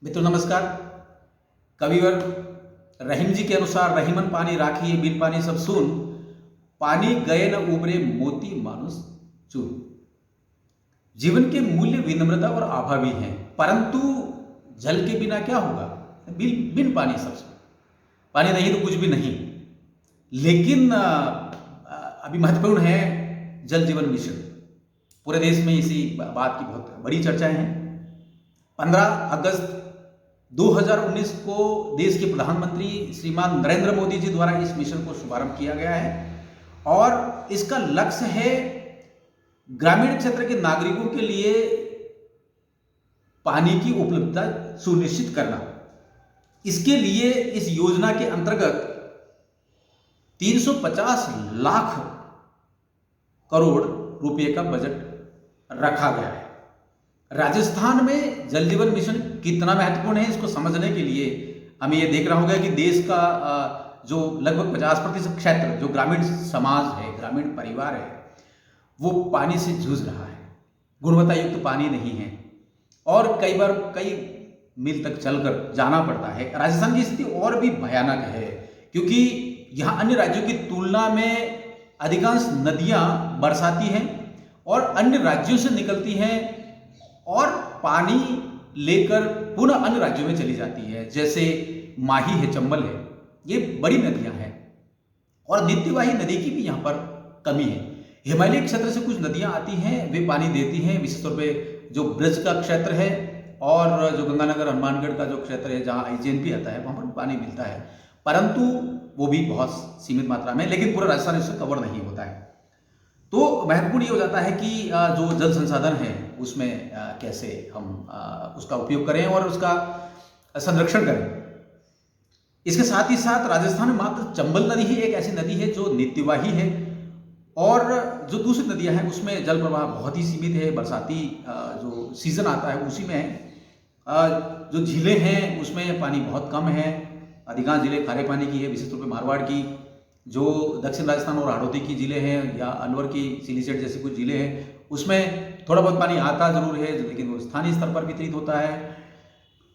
मित्रों नमस्कार। कविवर रहीम जी के अनुसार रहीमन पानी राखिए बिन पानी सब सुन, पानी गए न उबरे मोती मानुष चूर। जीवन के मूल्य विनम्रता और अभावी हैं, परंतु जल के बिना क्या होगा? बिन बिन पानी सब सुन। पानी नहीं तो कुछ भी नहीं। लेकिन अभी महत्वपूर्ण है जल जीवन मिशन। पूरे देश में इसी बात की बहुत बड़ी चर्चाएं हैं। 15 अगस्त 2019 को देश के प्रधानमंत्री श्रीमान नरेंद्र मोदी जी द्वारा इस मिशन को शुभारंभ किया गया है और इसका लक्ष्य है ग्रामीण क्षेत्र के नागरिकों के लिए पानी की उपलब्धता सुनिश्चित करना। इसके लिए इस योजना के अंतर्गत 350 लाख करोड़ रुपए का बजट रखा गया है। राजस्थान में जल जीवन मिशन कितना महत्वपूर्ण है, इसको समझने के लिए हमें यह देखना होगा कि देश का जो लगभग 50% क्षेत्र जो ग्रामीण समाज है, ग्रामीण परिवार है, वो पानी से जूझ रहा है। गुणवत्ता युक्त पानी नहीं है और कई बार कई मील तक चलकर जाना पड़ता है। राजस्थान की स्थिति और भी भयानक है क्योंकि यहाँ अन्य राज्यों की तुलना में अधिकांश नदियाँ बरसाती हैं और अन्य राज्यों से निकलती हैं और पानी लेकर पुनः अन्य राज्यों में चली जाती है। जैसे माही है, चंबल है, ये बड़ी नदियां हैं और नित्यवाही नदी की भी यहाँ पर कमी है। हिमालय क्षेत्र से कुछ नदियां आती हैं, वे पानी देती हैं, विशेष तौर पे जो ब्रज का क्षेत्र है और जो गंगानगर हनुमानगढ़ का जो क्षेत्र है जहाँ आईजीएनपी आता है वहाँ पर पानी मिलता है, परंतु वो भी बहुत सीमित मात्रा में, लेकिन पूरा राजस्थान इससे कवर नहीं होता है। तो महत्वपूर्ण ये हो जाता है कि जो जल संसाधन है उसमें कैसे हम उसका उपयोग करें और उसका संरक्षण करें। इसके साथ ही साथ राजस्थान में मात्र चंबल नदी ही एक ऐसी नदी है जो नित्यवाही है और जो दूसरी नदियां हैं उसमें जल प्रवाह बहुत ही सीमित है। बरसाती जो सीजन आता है उसी में है। जो झीलें हैं उसमें पानी बहुत कम है। अधिकांश झीलें खारे पानी की है, विशेष तौर पर मारवाड़ की, जो दक्षिण राजस्थान और हाड़ौती की जिले हैं या अलवर की सिलीसेट जैसी कुछ जिले हैं उसमें थोड़ा बहुत पानी आता जरूर है, लेकिन वो स्थानीय स्तर पर वितरित होता है।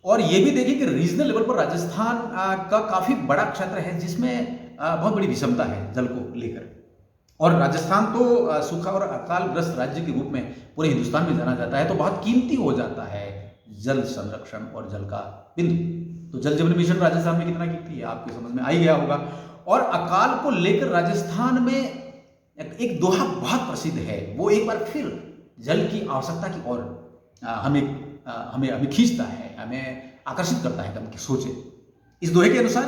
और ये भी देखिए कि रीजनल लेवल पर राजस्थान का काफ़ी बड़ा क्षेत्र है जिसमें बहुत बड़ी विषमता है जल को लेकर। और राजस्थान तो सूखा और अकालग्रस्त राज्य के रूप में पूरे हिंदुस्तान में जाना जाता है, तो बहुत कीमती हो जाता है जल संरक्षण और जल का बिंदु। तो जल जीवन मिशन राजस्थान में कितना कीमती है आपके समझ में आ ही गया होगा। और अकाल को लेकर राजस्थान में एक दोहा बहुत प्रसिद्ध है, वो एक बार फिर जल की आवश्यकता की ओर हमें खींचता है, हमें आकर्षित करता है कि सोचे। इस दोहे के अनुसार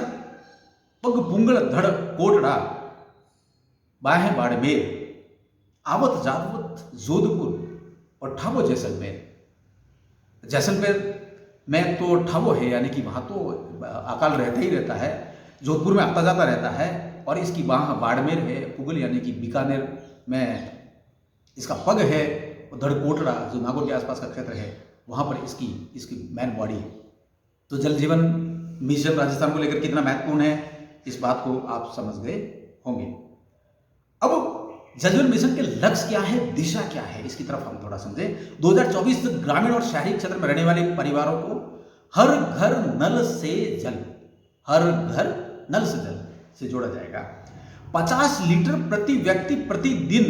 पग पुंगड़ धड़ कोटड़ा बाहें बाड़मेर, आवत जावत जोधपुर और ठाबो जैसलमेर। जैसलमेर में तो ठाबो है, यानी कि वहाँ तो अकाल रहता ही रहता है, जोधपुर में आता जाता रहता है, और इसकी वहाँ बाड़मेर है, पुगल यानी कि बीकानेर में इसका पग है, और धड़कोटड़ा जो नागौर के आसपास का क्षेत्र है वहाँ पर इसकी मेन बॉडी है। तो जल जीवन मिशन राजस्थान को लेकर कितना महत्वपूर्ण है इस बात को आप समझ गए होंगे। अब जल जीवन मिशन के लक्ष्य क्या है, दिशा क्या है, इसकी तरफ हम थोड़ा समझें। 2024 तक ग्रामीण और शहरी क्षेत्र में रहने वाले परिवारों को हर घर नल से जल, हर घर नल से जल से जोड़ा जाएगा। 50 लीटर प्रति व्यक्ति प्रतिदिन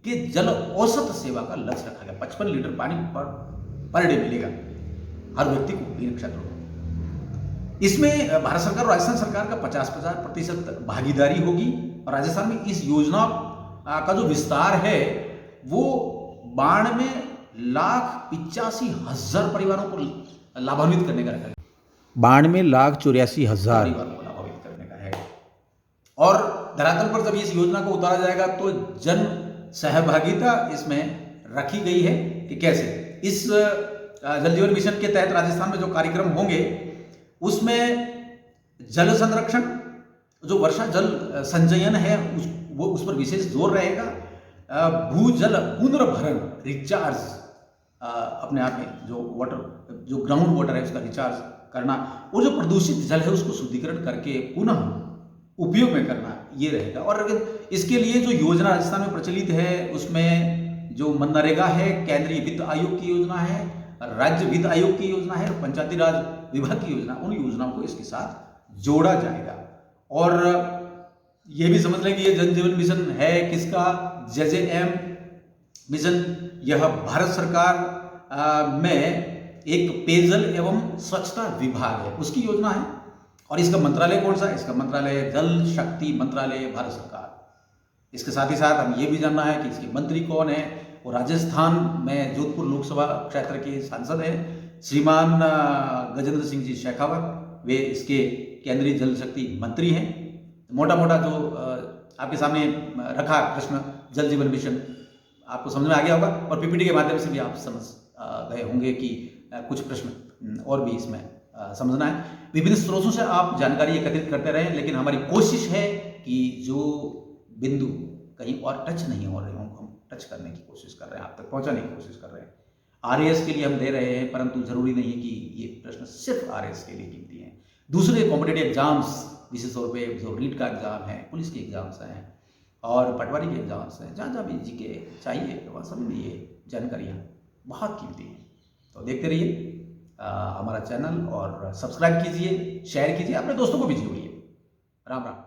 के जल औसत सेवा का लक्ष्य रखा गया। 55 लीटर पानी पर डे मिलेगा हर व्यक्ति को इन क्षेत्रों में। इसमें भारत सरकार और राजस्थान सरकार का 50% भागीदारी होगी और राजस्थान में इस योजना का जो विस्तार है वो 92,85,000 परिवारों को लाभान्वित करने का रखा गया। 92,84,000 परिवारों को लाभान्वित करने का है। और धरातल पर जब इस योजना को उतारा जाएगा तो जन सहभागिता इसमें रखी गई है कि कैसे इस जल जीवन मिशन के तहत राजस्थान में जो कार्यक्रम होंगे उसमें जल संरक्षण, जो वर्षा जल संचयन है उस पर विशेष जोर रहेगा। भूजल पुनर्भरण, रिचार्ज, अपने आप में जो ग्राउंड वाटर है उसका रिचार्ज करना, और जो प्रदूषित जल है उसको शुद्धिकरण करके पुनः उपयोग में करना, ये रहेगा। और इसके लिए जो योजना राजस्थान में प्रचलित है उसमें जो मनरेगा है, केंद्रीय वित्त आयोग की योजना है, राज्य वित्त आयोग की योजना है और पंचायती राज विभाग की योजना, उन योजनाओं को इसके साथ जोड़ा जाएगा। और ये भी समझ लें कि ये जल जीवन मिशन है किसका, जेजेएम मिशन। यह भारत सरकार में एक पेयजल एवं स्वच्छता विभाग है, उसकी योजना है। और इसका मंत्रालय कौन सा है? इसका मंत्रालय जल शक्ति मंत्रालय, भारत सरकार। इसके साथ ही साथ हम ये भी जानना है कि इसके मंत्री कौन है। वो राजस्थान में जोधपुर लोकसभा क्षेत्र के सांसद हैं श्रीमान गजेंद्र सिंह जी शेखावत, वे इसके केंद्रीय जल शक्ति मंत्री हैं। मोटा मोटा जो आपके सामने रखा प्रश्न जल जीवन मिशन, आपको समझ में आ गया होगा और पीपीटी के माध्यम से भी आप समझ गए होंगे कि कुछ प्रश्न और भी इसमें समझना है। विभिन्न स्रोतों से आप जानकारी एकत्रित करते रहें, लेकिन हमारी कोशिश है कि जो बिंदु कहीं और टच नहीं हो रहे हों हम टच करने की कोशिश कर रहे हैं, आप तक पहुंचाने की कोशिश कर रहे हैं। आरएएस के लिए हम दे रहे हैं, परंतु जरूरी नहीं है कि ये प्रश्न सिर्फ आरएएस के लिए कीमती हैं। दूसरे कॉम्पिटेटिव एग्जाम्स, विशेष तौर पर जो रीट का एग्जाम है, पुलिस के एग्जाम्स हैं और पटवारी के एग्जाम्स हैं, जहाँ जहाँ भी जीके चाहिए तो वहाँ सभी में ये जानकारियाँ बहुत कीमती हैं। तो देखते रहिए हमारा चैनल और सब्सक्राइब कीजिए, शेयर कीजिए, अपने दोस्तों को भी जोड़िए। राम राम।